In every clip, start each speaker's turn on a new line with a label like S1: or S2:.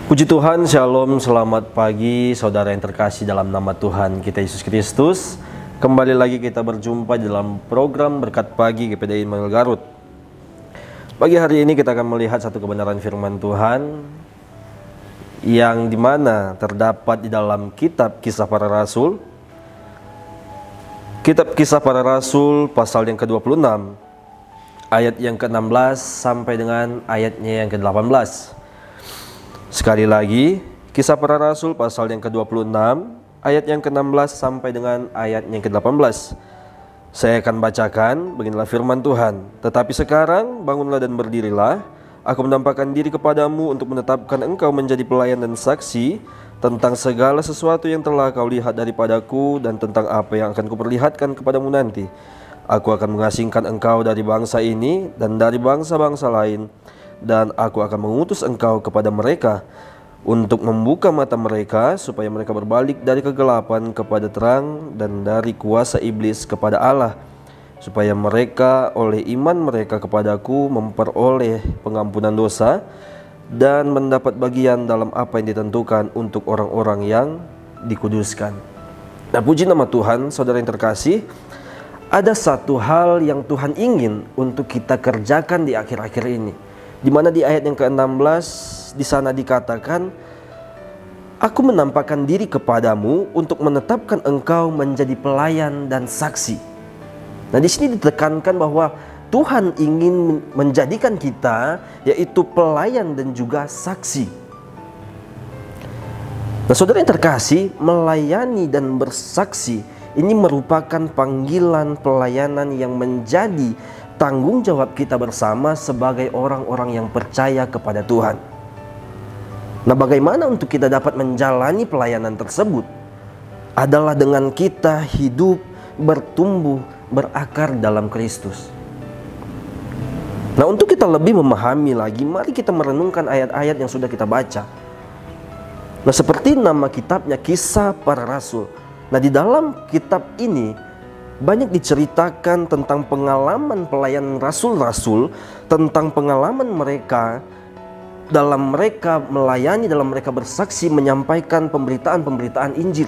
S1: Puji Tuhan, Shalom, selamat pagi saudara yang terkasih dalam nama Tuhan kita Yesus Kristus. Kembali lagi kita berjumpa dalam program Berkat Pagi GPDI Immanuel Garut. Pagi hari ini kita akan melihat satu kebenaran firman Tuhan yang dimana terdapat di dalam kitab Kisah Para Rasul. Kitab Kisah Para Rasul pasal yang ke-26 ayat yang ke-16 sampai dengan ayatnya yang ke-18. Sekali lagi, Kisah Para Rasul pasal yang ke-26 ayat yang ke-16 sampai dengan ayat yang ke-18. Saya akan bacakan, beginilah firman Tuhan. Tetapi sekarang bangunlah dan berdirilah, aku menampakkan diri kepadamu untuk menetapkan engkau menjadi pelayan dan saksi tentang segala sesuatu yang telah kau lihat daripadaku dan tentang apa yang akan kuperlihatkan kepadamu nanti. Aku akan mengasingkan engkau dari bangsa ini dan dari bangsa-bangsa lain, dan aku akan mengutus engkau kepada mereka untuk membuka mata mereka supaya mereka berbalik dari kegelapan kepada terang dan dari kuasa iblis kepada Allah, supaya mereka oleh iman mereka kepadaku memperoleh pengampunan dosa dan mendapat bagian dalam apa yang ditentukan untuk orang-orang yang dikuduskan. Nah, puji nama Tuhan, saudara yang terkasih. Ada satu hal yang Tuhan ingin untuk kita kerjakan di akhir-akhir ini, di mana di ayat yang ke-16 di sana dikatakan, aku menampakkan diri kepadamu untuk menetapkan engkau menjadi pelayan dan saksi. Nah, di sini ditekankan bahwa Tuhan ingin menjadikan kita yaitu pelayan dan juga saksi. Nah, saudara yang terkasih, melayani dan bersaksi ini merupakan panggilan pelayanan yang menjadi tanggung jawab kita bersama sebagai orang-orang yang percaya kepada Tuhan. Nah, bagaimana untuk kita dapat menjalani pelayanan tersebut? Adalah dengan kita hidup, bertumbuh, berakar dalam Kristus. Nah, untuk kita lebih memahami lagi, mari kita merenungkan ayat-ayat yang sudah kita baca. Nah, seperti nama kitabnya, Kisah Para Rasul. Nah, di dalam kitab ini banyak diceritakan tentang pengalaman pelayan rasul-rasul, tentang pengalaman mereka dalam mereka melayani, dalam mereka bersaksi, menyampaikan pemberitaan-pemberitaan Injil.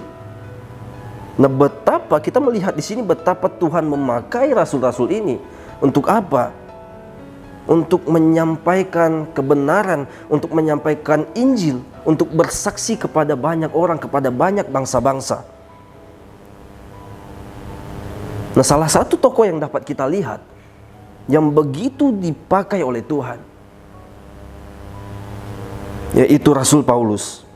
S1: Nah, betapa kita melihat di sini betapa Tuhan memakai rasul-rasul ini untuk apa? Untuk menyampaikan kebenaran, untuk menyampaikan Injil, untuk bersaksi kepada banyak orang, kepada banyak bangsa-bangsa. Nah, salah satu tokoh yang dapat kita lihat yang begitu dipakai oleh Tuhan yaitu Rasul Paulus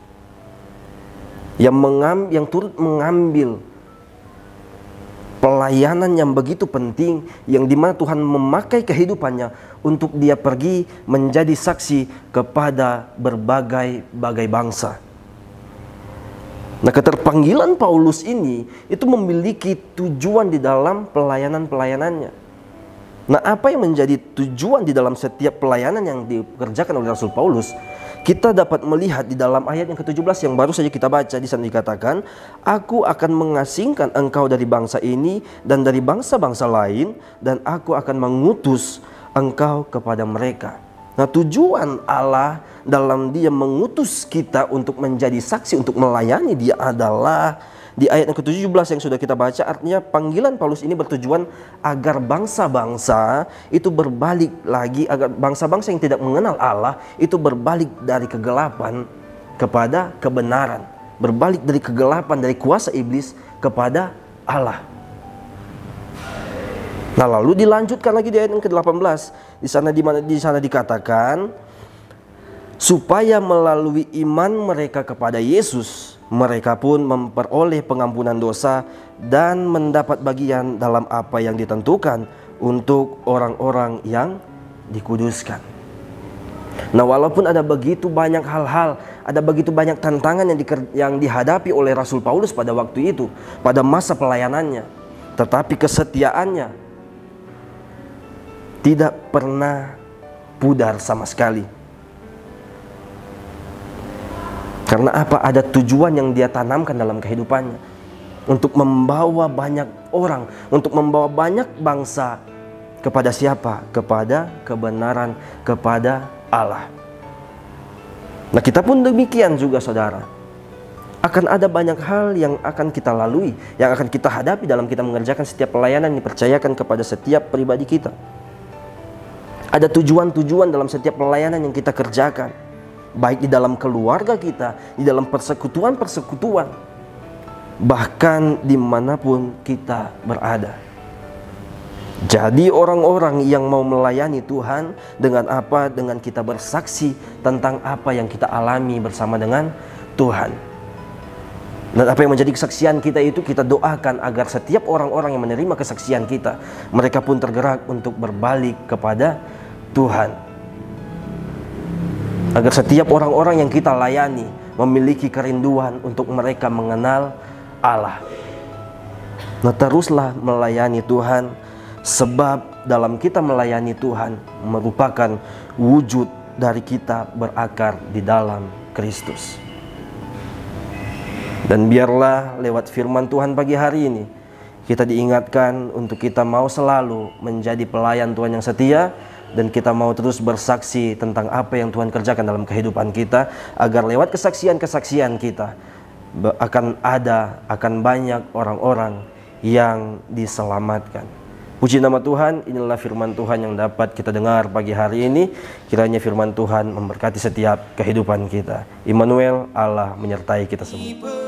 S1: yang turut mengambil pelayanan yang begitu penting, yang dimana Tuhan memakai kehidupannya untuk dia pergi menjadi saksi kepada berbagai bangsa. Nah, keterpanggilan Paulus ini itu memiliki tujuan di dalam pelayanan-pelayanannya. Nah, apa yang menjadi tujuan di dalam setiap pelayanan yang dikerjakan oleh Rasul Paulus? Kita dapat melihat di dalam ayat yang ke-17 yang baru saja kita baca. Di sana dikatakan, aku akan mengasingkan engkau dari bangsa ini dan dari bangsa-bangsa lain, dan aku akan mengutus engkau kepada mereka. Nah, tujuan Allah dalam dia mengutus kita untuk menjadi saksi, untuk melayani dia adalah di ayat yang ke-17 yang sudah kita baca. Artinya panggilan Paulus ini bertujuan agar bangsa-bangsa itu berbalik lagi, agar bangsa-bangsa yang tidak mengenal Allah itu berbalik dari kegelapan kepada kebenaran, berbalik dari kegelapan, dari kuasa iblis kepada Allah. Nah, lalu dilanjutkan lagi di ayat yang ke-18. Di sana dikatakan, supaya melalui iman mereka kepada Yesus, mereka pun memperoleh pengampunan dosa dan mendapat bagian dalam apa yang ditentukan untuk orang-orang yang dikuduskan. Nah, walaupun ada begitu banyak hal-hal, ada begitu banyak tantangan yang dihadapi oleh Rasul Paulus pada waktu itu, pada masa pelayanannya, tetapi kesetiaannya tidak pernah pudar sama sekali. Karena apa? Ada tujuan yang dia tanamkan dalam kehidupannya, untuk membawa banyak orang, untuk membawa banyak bangsa kepada siapa? Kepada kebenaran, kepada Allah. Nah, kita pun demikian juga, saudara. Akan ada banyak hal yang akan kita lalui, yang akan kita hadapi dalam kita mengerjakan setiap pelayanan yang dipercayakan kepada setiap pribadi kita. Ada tujuan-tujuan dalam setiap pelayanan yang kita kerjakan, baik di dalam keluarga kita, di dalam persekutuan-persekutuan, bahkan dimanapun kita berada. Jadi orang-orang yang mau melayani Tuhan dengan apa? Dengan kita bersaksi tentang apa yang kita alami bersama dengan Tuhan. Dan apa yang menjadi kesaksian kita itu, kita doakan agar setiap orang-orang yang menerima kesaksian kita, mereka pun tergerak untuk berbalik kepada Tuhan. Agar setiap orang-orang yang kita layani memiliki kerinduan untuk mereka mengenal Allah. Nah, teruslah melayani Tuhan, sebab dalam kita melayani Tuhan merupakan wujud dari kita berakar di dalam Kristus. Dan biarlah lewat firman Tuhan pagi hari ini, kita diingatkan untuk kita mau selalu menjadi pelayan Tuhan yang setia, dan kita mau terus bersaksi tentang apa yang Tuhan kerjakan dalam kehidupan kita, agar lewat kesaksian-kesaksian kita akan banyak orang-orang yang diselamatkan. Puji nama Tuhan, inilah firman Tuhan yang dapat kita dengar pagi hari ini. Kiranya firman Tuhan memberkati setiap kehidupan kita. Immanuel, Allah menyertai kita semua.